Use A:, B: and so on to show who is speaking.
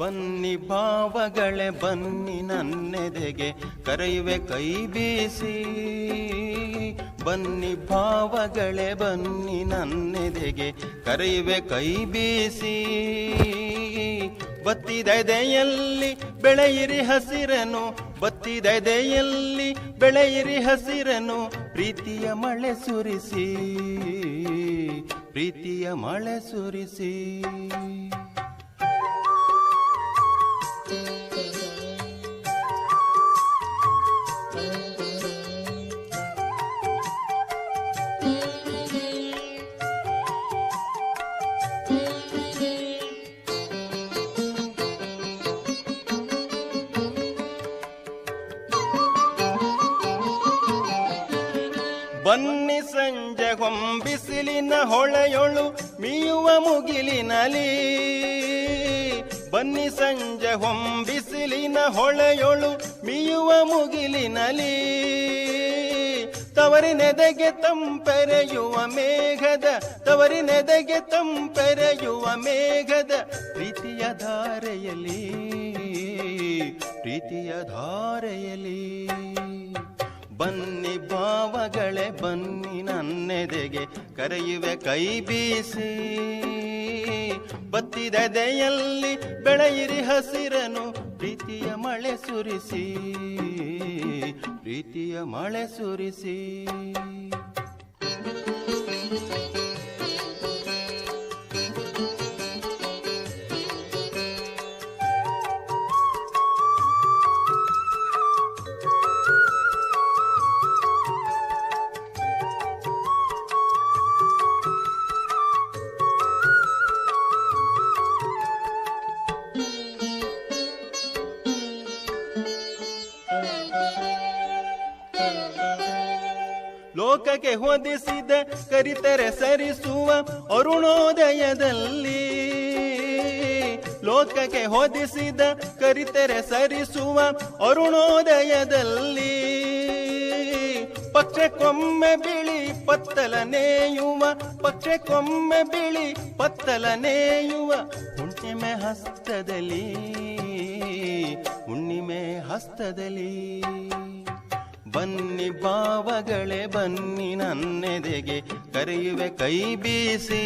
A: ಬನ್ನಿ ಭಾವಗಳೇ ಬನ್ನಿ ನನ್ನೆದೆಗೆ ಕರೆಯುವೆ ಕೈ ಬೀಸಿ. ಬನ್ನಿ ಭಾವಗಳೇ ಬನ್ನಿ ನನ್ನೆದೆಗೆ ಕರೆಯುವೆ ಕೈ ಬೀಸಿ. ಬತ್ತಿದೆದೆಯಲ್ಲಿ ಬೆಳೆಯಿರಿ ಹಸಿರನು, ಬತ್ತಿದೆದೆಯಲ್ಲಿ ಬೆಳೆಯಿರಿ ಹಸಿರನು, ಪ್ರೀತಿಯ ಮಳೆ ಸುರಿಸಿ, ಪ್ರೀತಿಯ ಮಳೆ ಸುರಿಸಿ. ಬನ್ನಿ ಸಂಜೆ ಹೊಂಬಿಸಿಲಿನ ಹೊಳೆಯೊಳು ಮೀಯುವ ಮುಗಿಲಿನಲಿ. ಬನ್ನಿ ಸಂಜೆ ಹೊಂಬಿಸಿಲಿನ ಹೊಳೆಯೊಳು ಮೀಯುವ ಮುಗಿಲಿನಲಿ. ತವರಿನೆದೆಗೆ ತಂಪೆರೆಯುವ ಮೇಘದ, ತವರಿನೆದೆಗೆ ತಂಪೆರೆಯುವ ಮೇಘದ ಪ್ರೀತಿಯ ಧಾರೆಯಲಿ, ಪ್ರೀತಿಯ ಧಾರೆಯಲಿ. ಬನ್ನಿ ಭಾವಗಳೇ ಬನ್ನಿ ನನ್ನೆದೆಗೆ ಕರೆಯುವೆ ಕೈ ಬೀಸಿ. ಬತ್ತಿದೆದೆಯಲ್ಲಿ ಬೆಳೆಯಿರಿ ಹಸಿರನು, ಪ್ರೀತಿಯ ಮಳೆ ಸುರಿಸಿ, ಪ್ರೀತಿಯ ಮಳೆ ಸುರಿಸಿ. ಲೋಕಕ್ಕೆ ಹೊದಿಸಿದ ಕರಿತೆರೆ ಸರಿಸುವ ಅರುಣೋದಯದಲ್ಲಿ. ಲೋಕಕ್ಕೆ ಹೊದಿಸಿದ ಕರಿತೆರೆ ಸರಿಸುವ ಅರುಣೋದಯದಲ್ಲಿ. ಪಕ್ಷಕ್ಕೊಮ್ಮೆ ಬಿಳಿ ಪತ್ತಲ ನೇಯುವ, ಪಕ್ಷಕ್ಕೊಮ್ಮೆ ಬಿಳಿ ಪತ್ತಲ ನೇಯುವ ಹುಣ್ಣಿಮೆ ಹಸ್ತದಲ್ಲಿ, ಹುಣ್ಣಿಮೆ ಹಸ್ತದಲ್ಲಿ. ಬನ್ನಿ ಭಾವಗಳೇ ಬನ್ನಿ ನನ್ನೆದೆಗೆ ಕರೆಯುವೆ ಕೈ ಬೀಸಿ.